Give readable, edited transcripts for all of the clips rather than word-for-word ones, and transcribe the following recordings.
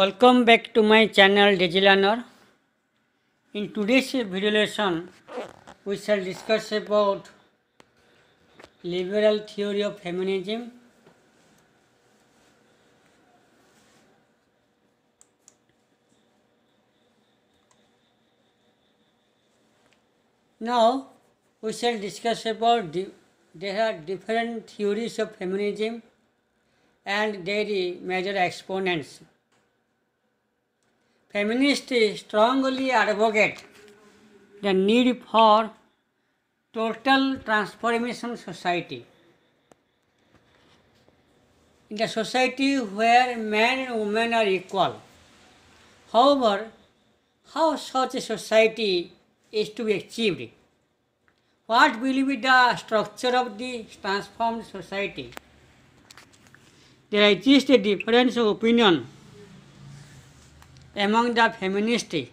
Welcome back to my channel DigiLearner. In today's video lesson, we shall discuss about liberal theory of feminism. Now, we shall discuss about there are different theories of feminism and their major exponents. Feminists strongly advocate the need for total transformation society. In a society where men and women are equal. However, how such a society is to be achieved? What will be the structure of the transformed society? There exists a difference of opinion among the feminists.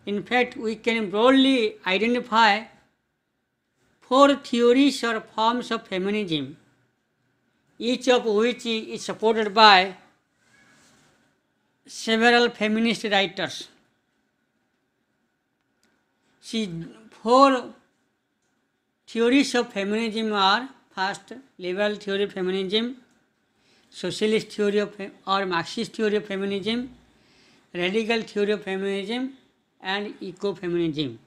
In fact, we can broadly identify four theories or forms of feminism, each of which is supported by several feminist writers. Four theories of feminism are: first, liberal theory of feminism, socialist theory of or Marxist theory of feminism, radical theory of feminism, and ecofeminism.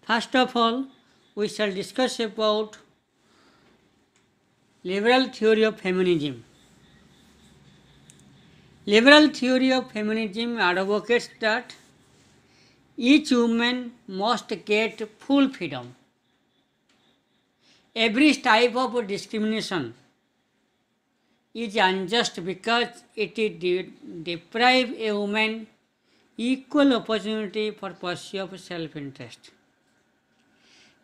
First of all, we shall discuss about liberal theory of feminism. Liberal theory of feminism advocates that each woman must get full freedom. Every type of discrimination is unjust because it deprives a woman equal opportunity for pursuit of self-interest.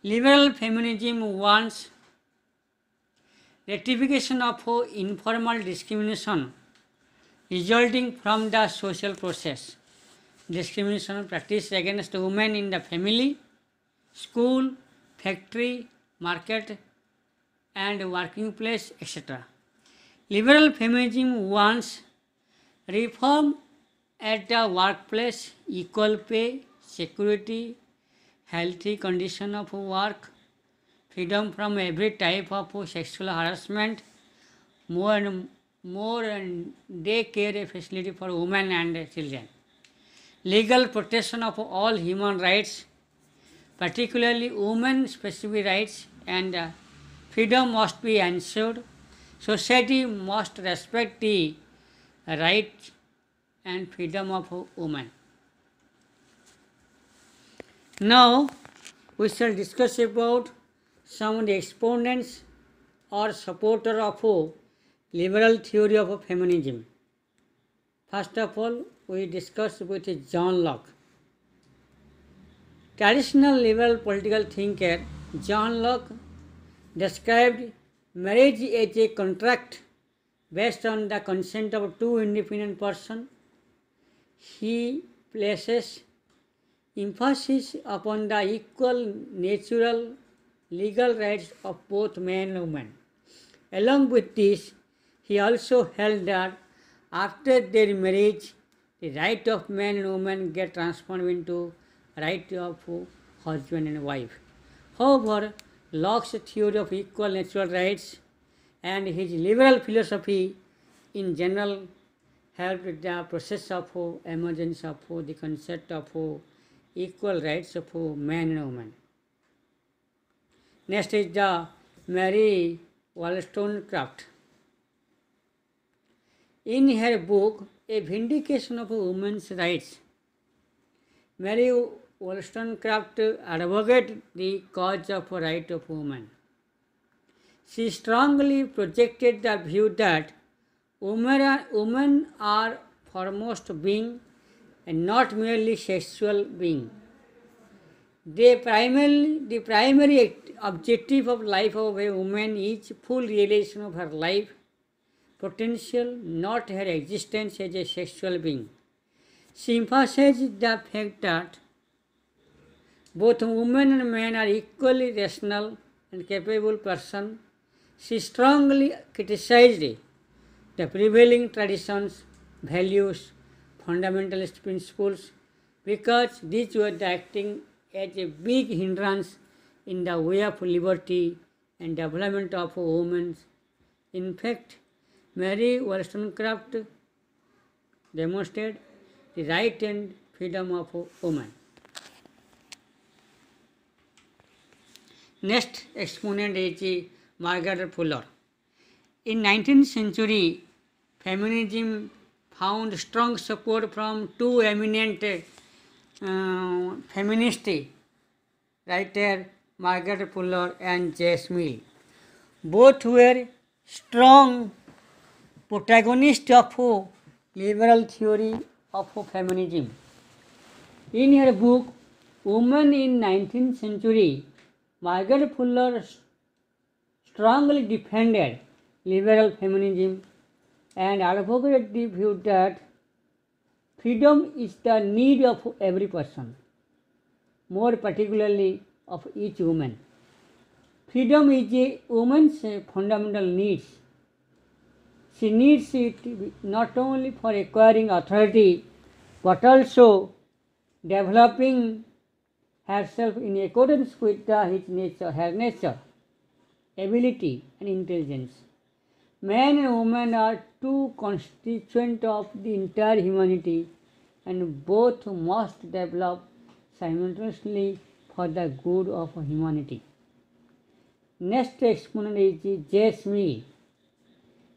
Liberal feminism wants rectification of informal discrimination resulting from the social process. Discrimination practiced against women in the family, school, factory, market, and working place, etc. Liberal feminism wants reform at the workplace, equal pay, security, healthy condition of work, freedom from every type of sexual harassment, more daycare facility for women and children, legal protection of all human rights, particularly women-specific rights, and freedom must be ensured. Society must respect the rights and freedom of women. Now, we shall discuss about some of the exponents or supporters of liberal theory of feminism. First of all, we discuss with John Locke. Traditional liberal political thinker John Locke described marriage as a contract based on the consent of two independent persons. He places emphasis upon the equal natural legal rights of both men and women. Along with this, he also held that after their marriage, the right of men and women get transformed into right of husband and wife. However, Locke's theory of equal natural rights and his liberal philosophy in general helped the process of emergence of the concept of equal rights of men and women. Next is the Mary Wollstonecraft. In her book, A Vindication of Women's Rights, Mary Wollstonecraft advocated the cause of right of women. She strongly projected the view that women are foremost being and not merely sexual being. The primary objective of life of a woman is full realization of her life potential, not her existence as a sexual being. She emphasized the fact that both women and men are equally rational and capable persons. She strongly criticized the prevailing traditions, values, fundamentalist principles because these were acting as a big hindrance in the way of liberty and development of women. In fact, Mary Wollstonecraft demonstrated the right and freedom of women. Next exponent is Margaret Fuller. In 19th century, feminism found strong support from two eminent feminist writers, Margaret Fuller and Joyce Mill. Both were strong protagonists of liberal theory of feminism. In her book, Women in 19th Century, Margaret Fuller strongly defended liberal feminism and advocated the view that freedom is the need of every person, more particularly of each woman. Freedom is a woman's fundamental need. She needs it not only for acquiring authority but also developing herself in accordance with her nature, ability and intelligence. Man and woman are two constituents of the entire humanity and both must develop simultaneously for the good of humanity. Next exponent is Joyce Mill.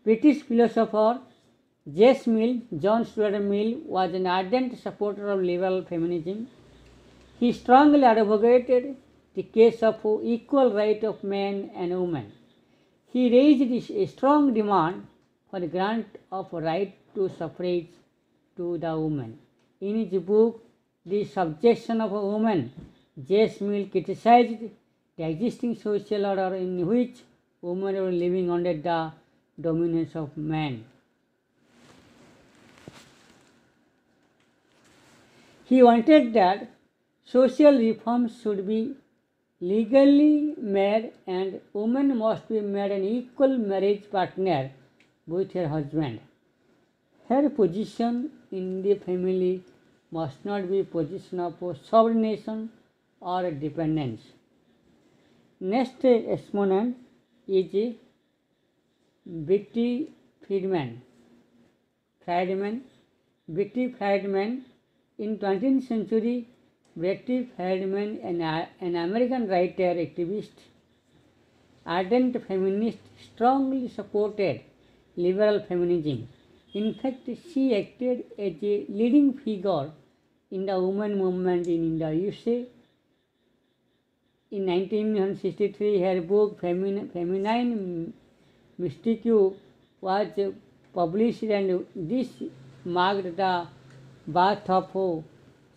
British philosopher Joyce Mill, John Stuart Mill, was an ardent supporter of liberal feminism. He strongly advocated the case of equal right of men and women. He raised a strong demand for the grant of right to suffrage to the women. In his book, The Subjection of Women, Joyce Mill criticized the existing social order in which women were living under the dominance of men. He wanted that social reforms should be legally made and women must be made an equal marriage partner with her husband. Her position in the family must not be position of subordination or dependence. Next exponent is Betty Friedman. Betty Friedman. In 20th century, Betty Friedman, an American writer, activist, ardent feminist, strongly supported liberal feminism. In fact, she acted as a leading figure in the women movement in the USA. In 1963, her book Feminine Mystique was published, and this marked the birth of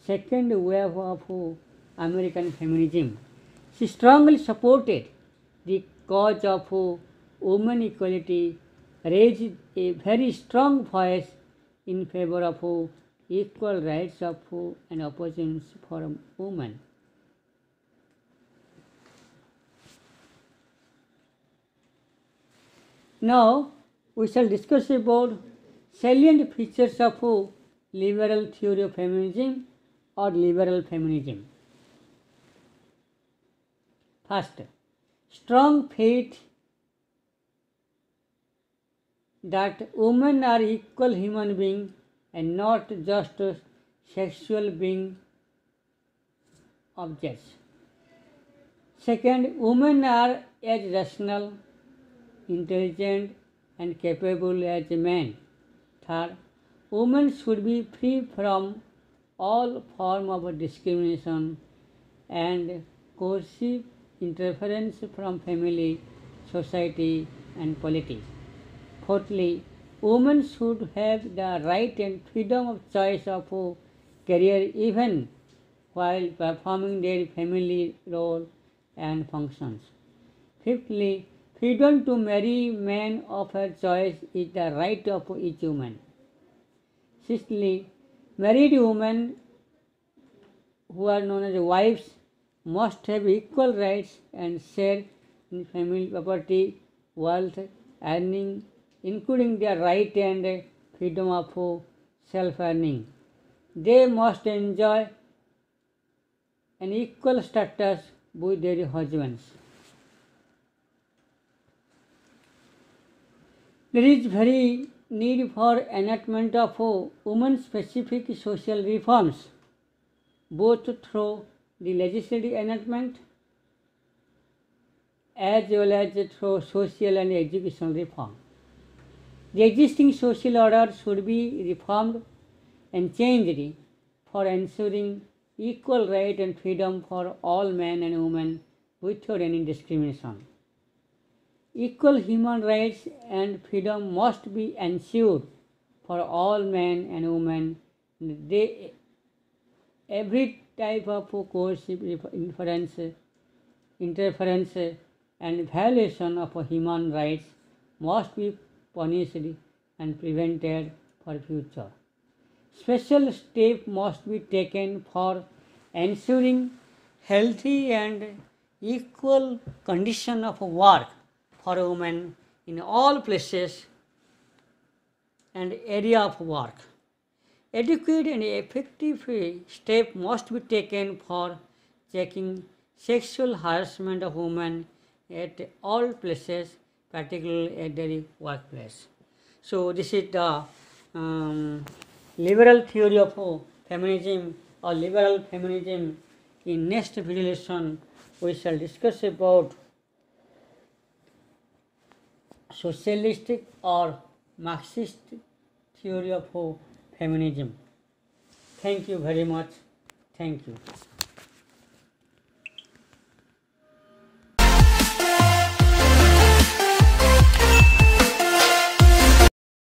second wave of American feminism. She strongly supported the cause of women equality, raised a very strong voice in favor of equal rights of and opportunities for women. Now we shall discuss about salient features of liberal theory of feminism or liberal feminism. First, strong faith that women are equal human beings and not just sexual being objects. Second, women are as rational, intelligent and capable as men. Third, women should be free from all form of discrimination and coercive interference from family, society and politics. Fourthly, women should have the right and freedom of choice of career even while performing their family role and functions. Fifthly, freedom to marry men of her choice is the right of each woman. Sixthly, married women who are known as wives must have equal rights and share in family property, wealth, earning, including their right and freedom of self-earning. they must enjoy an equal status with their husbands. There is very need for enactment of women-specific social reforms, both through the legislative enactment as well as through social and educational reform. The existing social order should be reformed and changed for ensuring equal right and freedom for all men and women without any discrimination. Equal human rights and freedom must be ensured for all men and women. Every type of coercive interference and violation of human rights must be punished and prevented for future. Special steps must be taken for ensuring healthy and equal condition of work for women in all places and area of work. Adequate and effective steps must be taken for checking sexual harassment of women at all places, particularly at their workplace. So this is the liberal theory of feminism or liberal feminism. In next video lesson, we shall discuss about socialistic or Marxist theory of feminism. Thank you very much. Thank you.